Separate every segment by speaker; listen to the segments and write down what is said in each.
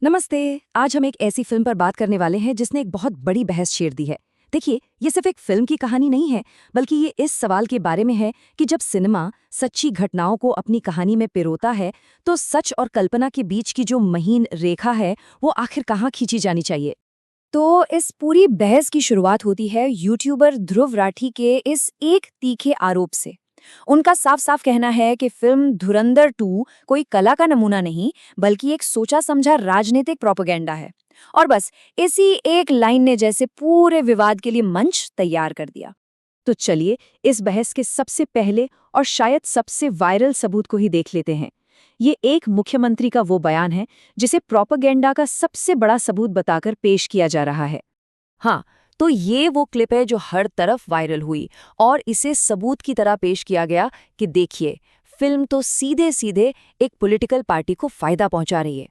Speaker 1: नमस्ते। आज हम एक ऐसी फिल्म पर बात करने वाले हैं जिसने एक बहुत बड़ी बहस छेड़ दी है। देखिए, ये सिर्फ एक फिल्म की कहानी नहीं है, बल्कि ये इस सवाल के बारे में है कि जब सिनेमा सच्ची घटनाओं को अपनी कहानी में पिरोता है, तो सच और कल्पना के बीच की जो महीन रेखा है, वो आखिर कहाँ खींची जानी चाहिए। तो इस पूरी बहस की शुरुआत होती है यूट्यूबर ध्रुव राठी के इस एक तीखे आरोप से। उनका साफ साफ कहना है कि फिल्म धुरंधर 2 कोई कला का नमूना नहीं, बल्कि एक सोचा समझा राजनीतिक प्रोपेगेंडा है। और बस इसी एक लाइन ने जैसे पूरे विवाद के लिए मंच तैयार कर दिया। तो चलिए इस बहस के सबसे पहले और शायद सबसे वायरल सबूत को ही देख लेते हैं। ये एक मुख्यमंत्री का वो बयान है जिसे प्रोपेगेंडा का सबसे बड़ा सबूत बताकर पेश किया जा रहा है। हाँ, तो ये वो क्लिप है जो हर तरफ वायरल हुई और इसे सबूत की तरह पेश किया गया कि देखिए, फिल्म तो सीधे सीधे एक पॉलिटिकल पार्टी को फायदा पहुंचा रही है।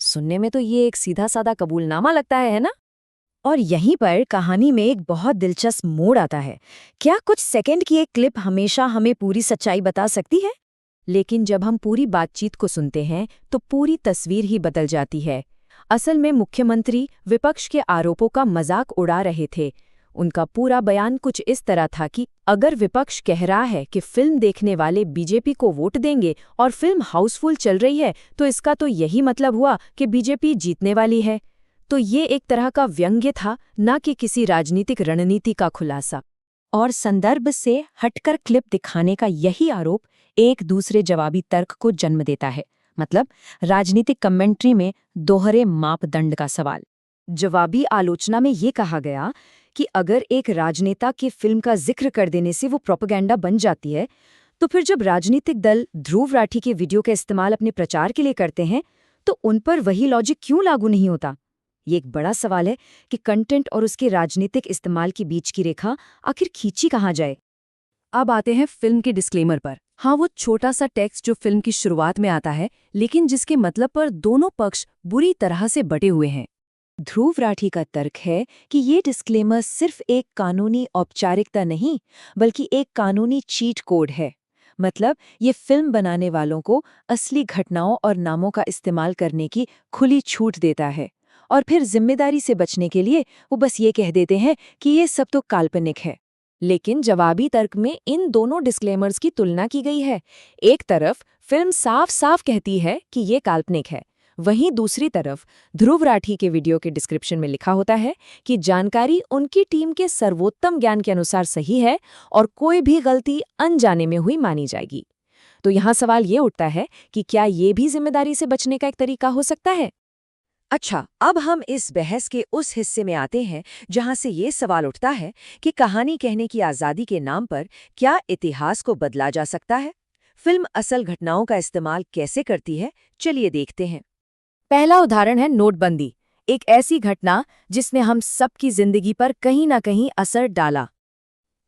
Speaker 1: सुनने में तो ये एक सीधा साधा कबूलनामा लगता है ना? और यहीं पर कहानी में एक बहुत दिलचस्प मोड़ आता है। क्या कुछ सेकंड की एक क्लिप हमेशा हमें पूरी सच्चाई बता सकती है? लेकिन जब हम पूरी बातचीत को सुनते हैं तो पूरी तस्वीर ही बदल जाती है। असल में मुख्यमंत्री विपक्ष के आरोपों का मजाक उड़ा रहे थे। उनका पूरा बयान कुछ इस तरह था कि अगर विपक्ष कह रहा है कि फिल्म देखने वाले बीजेपी को वोट देंगे और फिल्म हाउसफुल चल रही है, तो इसका तो यही मतलब हुआ कि बीजेपी जीतने वाली है। तो ये एक तरह का व्यंग्य था, न कि किसी राजनीतिक रणनीति का खुलासा। और संदर्भ से हटकर क्लिप दिखाने का यही आरोप एक दूसरे जवाबी तर्क को जन्म देता है। मतलब राजनीतिक कमेंट्री में दोहरे मापदंड का सवाल। जवाबी आलोचना में ये कहा गया कि अगर एक राजनेता के फिल्म का जिक्र कर देने से वो प्रोपेगेंडा बन जाती है, तो फिर जब राजनीतिक दल ध्रुव राठी के वीडियो का इस्तेमाल अपने प्रचार के लिए करते हैं, तो उन पर वही लॉजिक क्यों लागू नहीं होता? ये एक बड़ा सवाल है कि कंटेंट और उसके राजनीतिक इस्तेमाल के बीच की रेखा आखिर खींची कहाँ जाए। अब आते हैं फिल्म के डिस्क्लेमर पर। हाँ, वो छोटा सा टेक्स्ट जो फिल्म की शुरुआत में आता है, लेकिन जिसके मतलब पर दोनों पक्ष बुरी तरह से बटे हुए हैं। ध्रुव राठी का तर्क है कि ये डिस्क्लेमर सिर्फ एक कानूनी औपचारिकता नहीं, बल्कि एक कानूनी चीट कोड है। मतलब ये फिल्म बनाने वालों को असली घटनाओं और नामों का इस्तेमाल करने की खुली छूट देता है, और फिर जिम्मेदारी से बचने के लिए वो बस ये कह देते हैं कि ये सब तो काल्पनिक है। लेकिन जवाबी तर्क में इन दोनों डिस्क्लेमर्स की तुलना की गई है। एक तरफ फिल्म साफ साफ कहती है कि ये काल्पनिक है, वहीं दूसरी तरफ ध्रुव राठी के वीडियो के डिस्क्रिप्शन में लिखा होता है कि जानकारी उनकी टीम के सर्वोत्तम ज्ञान के अनुसार सही है और कोई भी गलती अनजाने में हुई मानी जाएगी। तो यहाँ सवाल ये उठता है कि क्या ये भी जिम्मेदारी से बचने का एक तरीका हो सकता है? अच्छा, अब हम इस बहस के उस हिस्से में आते हैं जहां से ये सवाल उठता है कि कहानी कहने की आज़ादी के नाम पर क्या इतिहास को बदला जा सकता है? फिल्म असल घटनाओं का इस्तेमाल कैसे करती है, चलिए देखते हैं। पहला उदाहरण है नोटबंदी, एक ऐसी घटना जिसने हम सबकी जिंदगी पर कहीं ना कहीं असर डाला।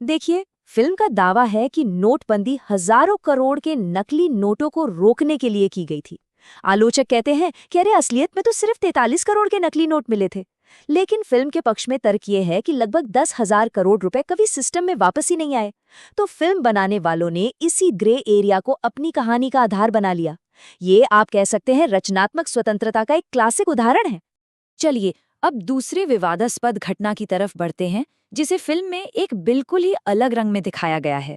Speaker 1: देखिए, फिल्म का दावा है कि नोटबंदी हजारों करोड़ के नकली नोटों को रोकने के लिए की गई थी। आलोचक कहते हैं कि अरे असलियत में तो सिर्फ 43 करोड़ के नकली नोट मिले थे। लेकिन फिल्म के पक्ष में तर्क ये है कि लगभग 10,000 करोड़ रुपए कभी सिस्टम में वापस ही नहीं आए। तो फिल्म बनाने वालों ने इसी ग्रे एरिया को अपनी कहानी का आधार बना लिया। ये आप कह सकते हैं रचनात्मक स्वतंत्रता का एक क्लासिक उदाहरण है। चलिए अब दूसरे विवादास्पद घटना की तरफ बढ़ते हैं, जिसे फिल्म में एक बिल्कुल ही अलग रंग में दिखाया गया है।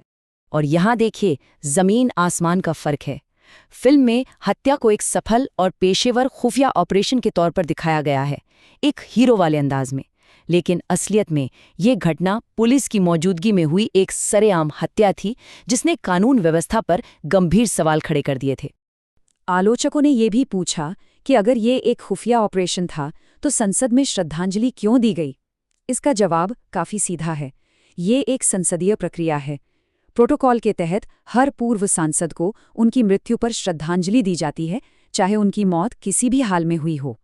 Speaker 1: और यहाँ देखिए, जमीन आसमान का फर्क है। फिल्म में हत्या को एक सफल और पेशेवर खुफिया ऑपरेशन के तौर पर दिखाया गया है, एक हीरो वाले अंदाज में। लेकिन असलियत में ये घटना पुलिस की मौजूदगी में हुई एक सरेआम हत्या थी, जिसने कानून व्यवस्था पर गंभीर सवाल खड़े कर दिए थे। आलोचकों ने ये भी पूछा कि अगर ये एक खुफिया ऑपरेशन था, तो संसद में श्रद्धांजलि क्यों दी गई? इसका जवाब काफी सीधा है। ये एक संसदीय प्रक्रिया है। प्रोटोकॉल के तहत हर पूर्व सांसद को उनकी मृत्यु पर श्रद्धांजलि दी जाती है, चाहे उनकी मौत किसी भी हाल में हुई हो।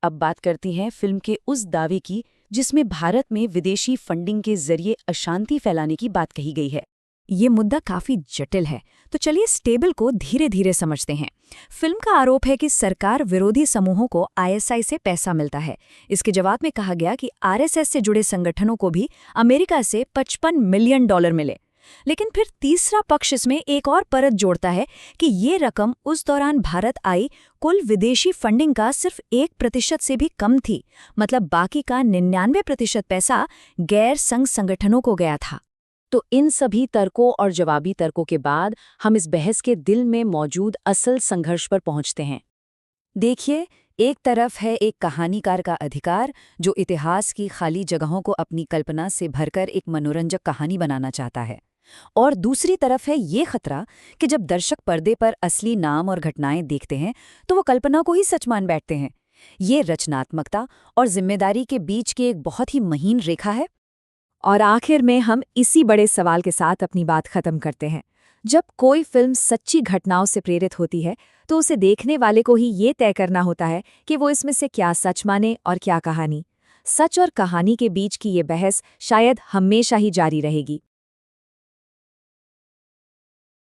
Speaker 1: अब बात करती हैं फिल्म के उस दावे की जिसमें भारत में विदेशी फंडिंग के जरिए अशांति फैलाने की बात कही गई है। ये मुद्दा काफी जटिल है, तो चलिए स्टेबल को धीरे धीरे समझते हैं। फिल्म का आरोप है कि सरकार विरोधी समूहों को आईएसआई से पैसा मिलता है। इसके जवाब में कहा गया कि आरएसएस से जुड़े संगठनों को भी अमेरिका से $55 मिलियन मिले।
Speaker 2: लेकिन फिर तीसरा पक्ष इसमें एक और परत जोड़ता है कि ये रकम उस दौरान भारत आई कुल विदेशी फंडिंग का सिर्फ 1% से भी कम थी। मतलब बाकी का 99% पैसा गैर संघ संगठनों को गया था।
Speaker 1: तो इन सभी तर्कों और जवाबी तर्कों के बाद हम इस बहस के दिल में मौजूद असल संघर्ष पर पहुंचते हैं। देखिए, एक तरफ है एक कहानीकार का अधिकार जो इतिहास की खाली जगहों को अपनी कल्पना से भरकर एक मनोरंजक कहानी बनाना चाहता है, और दूसरी तरफ है ये खतरा कि जब दर्शक पर्दे पर असली नाम और घटनाएं देखते हैं तो वो कल्पना को ही सच मान बैठते हैं। ये रचनात्मकता और जिम्मेदारी के बीच की एक बहुत ही महीन रेखा है। और आखिर में हम इसी बड़े सवाल के साथ अपनी बात खत्म करते हैं। जब कोई फिल्म सच्ची घटनाओं से प्रेरित होती है तो उसे देखने वाले को ही ये तय करना होता है कि वो इसमें से क्या सच माने और क्या कहानी। सच और कहानी के बीच की ये बहस शायद हमेशा ही जारी रहेगी।